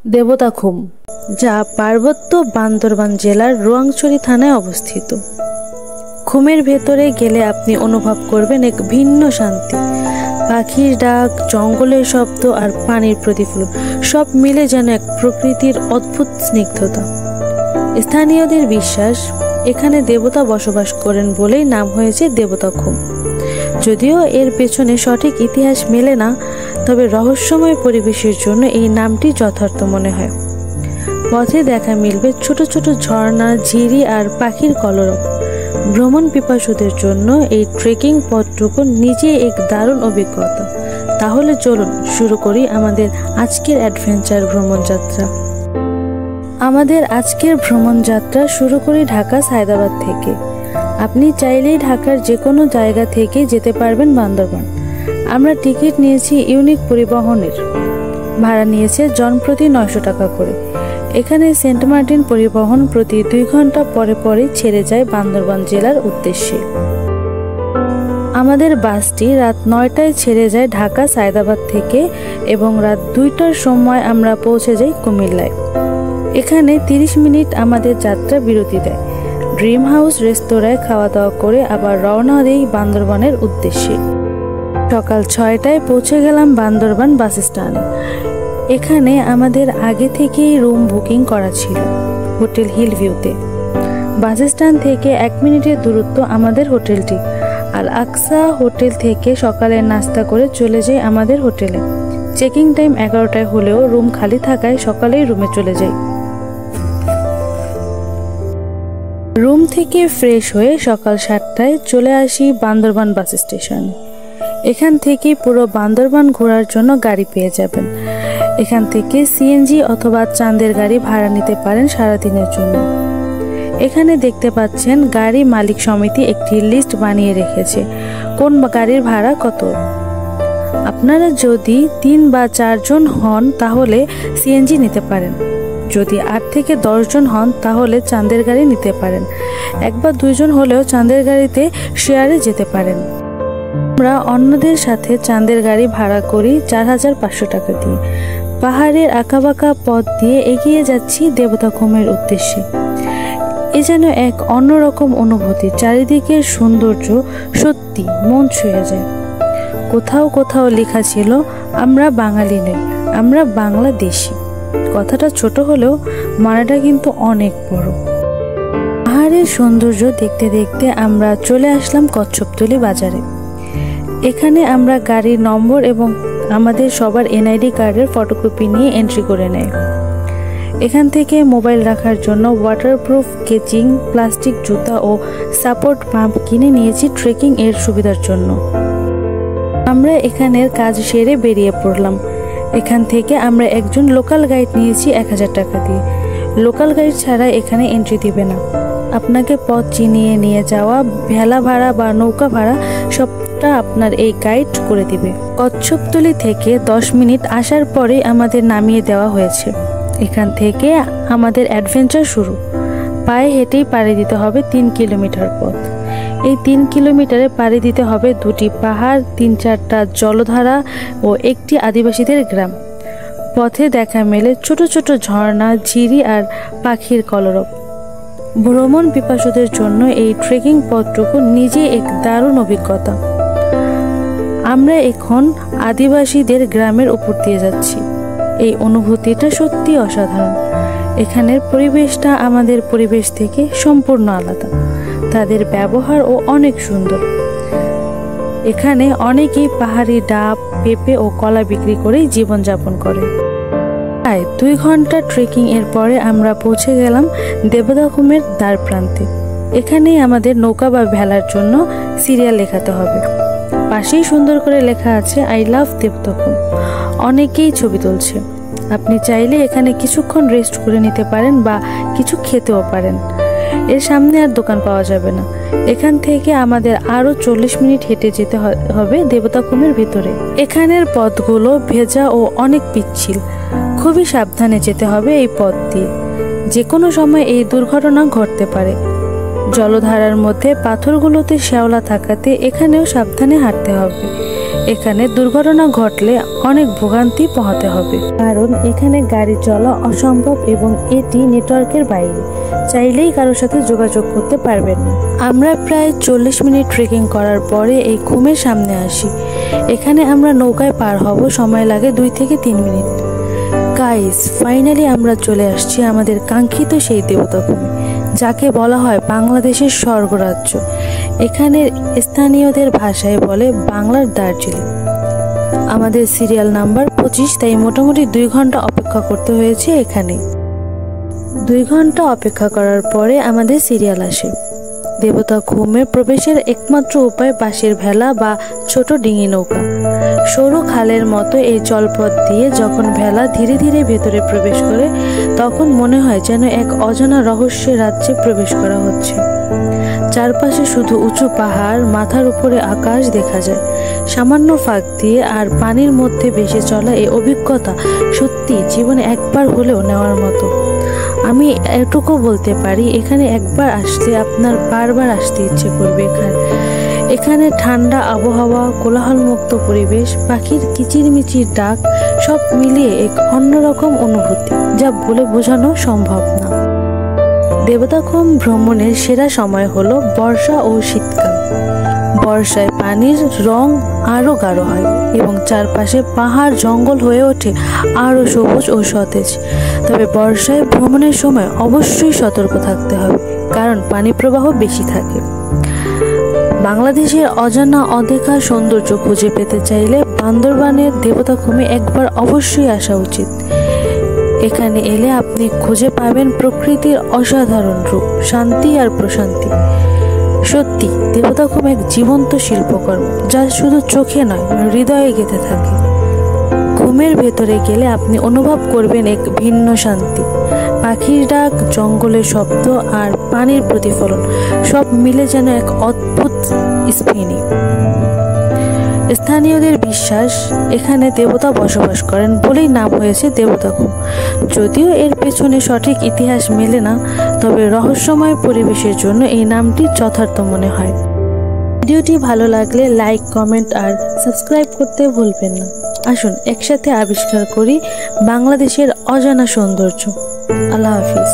দেবতাখুম, যা পার্বত্য বান্দরবান জেলার রোয়াংছড়ি থানায় অবস্থিত। খুমের ভেতরে গেলে আপনি অনুভব করবেন এক ভিন্ন শান্তি। পাখির ডাক, জঙ্গলের শব্দ আর পানির প্রতিফলন সব মিলে যেন এক প্রকৃতির অদ্ভুত স্নিগ্ধতা। স্থানীয়দের বিশ্বাস, এখানে দেবতা বসবাস করেন বলেই নাম হয়েছে দেবতাখুম। যদিও এর পেছনে সঠিক ইতিহাস মেলে না, তবে রহস্যময় পরিবেশের জন্য এই নামটি যথার্থ মনে হয়। পথে দেখা মিলবে ছোট ছোট ঝর্ণা, ঝিরি আর পাখির কলরব। ভ্রমণ পিপাসুদের জন্য এই ট্রেকিং পথটুকু নিজেই এক দারুণ অভিজ্ঞতা। তাহলে চলুন শুরু করি আমাদের আজকের অ্যাডভেঞ্চার ভ্রমণ যাত্রা। আমাদের আজকের ভ্রমণ যাত্রা শুরু করি ঢাকা সায়দাবাদ থেকে। আপনি চাইলেই ঢাকার যে কোনো জায়গা থেকে যেতে পারবেন বান্দরবান। আমরা টিকিট নিয়েছি ইউনিক পরিবহনের। ভাড়া নিয়েছে জনপ্রতি 900 টাকা করে। এখানে সেন্ট মার্টিন পরিবহন প্রতি 2 ঘন্টা পরে পরে ছেড়ে যায় বান্দরবান জেলার উদ্দেশ্যে। আমাদের বাসটি রাত 9টায় ছেড়ে যায় ঢাকা সায়দাবাদ থেকে এবং রাত 2টার সময় আমরা পৌঁছে যাই কুমিল্লায়। এখানে 30 মিনিট আমাদের যাত্রা বিরতি দেয়। ড্রিম হাউস রেস্তোরাঁয় খাওয়া দাওয়া করে আবার রওনা দেই বান্দরবানের উদ্দেশ্যে। সকাল 6টায় পৌঁছে গেলাম বান্দরবান বাস স্ট্যান্ডে। এখানে আমাদের আগে থেকেই রুম বুকিং করা ছিল হোটেল হিল ভিউতে। বাস স্ট্যান্ড থেকে 1 মিনিটের দূরত্ব আমাদের হোটেলটি। আল আকসা হোটেল থেকে সকালে নাস্তা করে চলে যাই আমাদের হোটেলে। চেকিং টাইম 11টায় হলেও রুম খালি থাকায় সকালেই রুমে চলে যাই। রুম থেকে ফ্রেশ হয়ে সকাল 7টায় চলে আসি বান্দরবান বাস স্টেশন। এখান থেকে পুরো বান্দরবান ঘোরার জন্য গাড়ি পেয়ে যাবেন। এখান থেকে সিএনজি অথবা চাঁদের গাড়ি ভাড়া নিতে পারেন সারাদিনের জন্য। এখানে দেখতে পাচ্ছেন গাড়ি মালিক সমিতি একটি লিস্ট বানিয়ে রেখেছে কোন গাড়ির ভাড়া কত। আপনারা যদি 3 বা 4 জন হন তাহলে সিএনজি নিতে পারেন। যদি 8 থেকে 10 জন হন তাহলে চাঁদের গাড়ি নিতে পারেন। 1 বা 2 জন হলেও চাঁদের গাড়িতে শেয়ারে যেতে পারেন। আমরা অন্যদের সাথে চাঁদের গাড়ি ভাড়া করি 4500 টাকা দিয়ে। পাহাড়ের আঁকাবাঁকা পথ দিয়ে এগিয়ে যাচ্ছি দেবতাখুমের উদ্দেশ্যে। এ যেন এক অন্যরকম অনুভূতি। চারিদিকের সৌন্দর্য সত্যি মন ছুঁয়ে যায়। কোথাও কোথাও লেখা ছিল, আমরা বাঙালি নই, আমরা বাংলাদেশি। কথাটা ছোট হলেও মানেটা কিন্তু অনেক বড়। পাহাড়ের সৌন্দর্য দেখতে দেখতে আমরা চলে আসলাম কচ্ছপতলী বাজারে। এখানে আমরা গাড়ির নম্বর এবং আমাদের সবার এনআইডি কার্ডের ফটোকপি নিয়ে এন্ট্রি করে নেয়। এখান থেকে মোবাইল রাখার জন্য ওয়াটারপ্রুফ কেচিং, প্লাস্টিক জুতা ও সাপোর্ট পাম্প কিনে নিয়েছি ট্রেকিং এর সুবিধার জন্য। আমরা এখানের কাজ সেরে বেরিয়ে পড়লাম। এখান থেকে আমরা একজন লোকাল গাইড নিয়েছি 1000 টাকা দিয়ে। লোকাল গাইড ছাড়া এখানে এন্ট্রি দিবে না। আপনাকে পথ চিনিয়ে নিয়ে যাওয়া, ভেলা ভাড়া বা নৌকা ভাড়া সবটা আপনার এই গাইড করে দিবে। কচ্ছপতলী থেকে 10 মিনিট আসার পরে আমাদের নামিয়ে দেওয়া হয়েছে। এখান থেকে আমাদের অ্যাডভেঞ্চার শুরু। পায়ে হেঁটেই পাড়ি দিতে হবে 3 কিলোমিটার পথ। এই 3 কিলোমিটারে পাড়ি দিতে হবে 2টি পাহাড়, 3-4টা জলধারা ও একটি আদিবাসীদের গ্রাম। পথে দেখা মেলে ছোট ছোট ঝর্ণা, ঝিরি আর পাখির কলরব। ভ্রমণ পিপাসুদের জন্য এই ট্রেকিং পথটুকু নিজেই এক দারুণ অভিজ্ঞতা। আমরা এখন আদিবাসীদের গ্রামের উপর দিয়ে যাচ্ছি। এই অনুভূতিটা সত্যি অসাধারণ। এখানের পরিবেশটা আমাদের পরিবেশ থেকে সম্পূর্ণ আলাদা। তাদের ব্যবহারও অনেক সুন্দর। এখানে অনেকেই পাহাড়ি ডাব, পেঁপে ও কলা বিক্রি করেই জীবনযাপন করে। প্রায় 2 ঘন্টা ট্রেকিং এর পরে আমরা পৌঁছে গেলাম দেবতাখুমের দ্বার প্রান্তে। এখানেই আমাদের নৌকা বা ভেলার জন্য সিরিয়াল লেখাতে হবে। পাশেই সুন্দর করে লেখা আছে আই লাভ দেবতাখুম। অনেকেই ছবি তুলছে। আপনি চাইলে এখানে কিছুক্ষণ রেস্ট করে নিতে পারেন বা কিছু খেতেও পারেন। এর সামনে আর দোকান পাওয়া যাবে না। এখান থেকে আমাদের আরো 40 মিনিট হেঁটে যেতে হবে দেবতাখুমের ভিতরে। এখানের পথগুলো ভেজা ও অনেক পিচ্ছিল। খুবই সাবধানে যেতে হবে এই পথ দিয়ে। যে কোনো সময় এই দুর্ঘটনা ঘটতে পারে। জলধারার মধ্যে পাথরগুলোতে শ্যাওলা থাকাতে এখানেও সাবধানে হাঁটতে হবে। এখানে দুর্ঘটনা ঘটলে অনেক ভোগান্তি পোহাতে হবে, কারণ এখানে গাড়ি চলা অসম্ভব এবং এটি নেটওয়ার্কের বাইরে, চাইলেই কারোর সাথে যোগাযোগ করতে পারবেন না। আমরা প্রায় 40 মিনিট ট্রেকিং করার পরে এই খুমের সামনে আসি। এখানে আমরা নৌকায় পার হব, সময় লাগে 2 থেকে 3 মিনিট। গাইস, ফাইনালি আমরা চলে আসছি আমাদের কাঙ্ক্ষিত সেই দেবতা খুমে, যাকে বলা হয় বাংলাদেশের স্বর্গরাজ্য। এখানে স্থানীয়দের ভাষায় বলে বাংলার দার্জিলিং। আমাদের সিরিয়াল নাম্বার 25, তাই মোটামুটি 2 ঘন্টা অপেক্ষা করতে হয়েছে এখানে। 2 ঘন্টা অপেক্ষা করার পরে আমাদের সিরিয়াল আসে। দেবতা খুমে প্রবেশের একমাত্র উপায় বাঁশের ভেলা বা ছোট ডিঙি নৌকা। সরু খালের মতো এই জলপথ দিয়ে যখন ভেলা ধীরে ধীরে ভেতরে প্রবেশ করে, তখন মনে হয় যেন এক অজানা রহস্যের রাজ্যে প্রবেশ করা হচ্ছে। চারপাশে শুধু উঁচু পাহাড়, মাথার উপরে আকাশ দেখা যায়। সামান্য ফাঁক দিয়ে আর পানির মধ্যে ভেসে চলা এই অভিজ্ঞতা সত্যি জীবনে একবার হলেও নেওয়ার মতো। আমি এটুকু বলতে পারি, এখানে একবার আসলে আপনার বারবার আসতে ইচ্ছে করবে। এখানে ঠান্ডা আবহাওয়া, কোলাহলমুক্ত পরিবেশ, পাখির কিচিরমিচির ডাক, সব মিলিয়ে এক অন্যরকম অনুভূতি, যা বলে বোঝানো সম্ভব না। দেবতাখুম ভ্রমণের সেরা সময় হলো বর্ষা ও শীতকাল। বর্ষায় পানির রং আরো গাঢ় হয় এবং চারপাশে পাহাড় জঙ্গল হয়ে ওঠে আরো সবুজ ও সতেজ। তবে বর্ষায় ভ্রমণের সময় অবশ্যই সতর্ক থাকতে হবে, কারণ পানি প্রবাহ বেশি থাকে। বাংলাদেশের অজানা অদেখা সৌন্দর্য খুঁজে পেতে চাইলে বান্দরবানের দেবতাখুমে একবার অবশ্যই আসা উচিত। এখানে এলে আপনি খুঁজে পাবেন প্রকৃতির অসাধারণ রূপ, শান্তি আর প্রশান্তি। সত্যি দেবতাখুম এক জীবন্ত শিল্পকর্ম, যা শুধু চোখে নয়, হৃদয়ে গেঁথে থাকে। ঘুমের ভেতরে গেলে আপনি অনুভব করবেন এক ভিন্ন শান্তি। পাখির ডাক, জঙ্গলের শব্দ আর পানির প্রতিফলন সব মিলে যেন এক অদ্ভুত স্পিনি। স্থানীয়দের বিশ্বাস এখানে দেবতা বসবাস করেন বলেই নাম হয়েছে দেবতাখুম। যদিও এর পেছনে সঠিক ইতিহাস মেলে না, তবে রহস্যময় পরিবেশের জন্য এই নামটি যথার্থ মনে হয়। ভিডিওটি ভালো লাগলে লাইক, কমেন্ট আর সাবস্ক্রাইব করতে ভুলবেন না। আসুন একসাথে আবিষ্কার করি বাংলাদেশের অজানা সৌন্দর্য। আল্লাহ হাফিজ।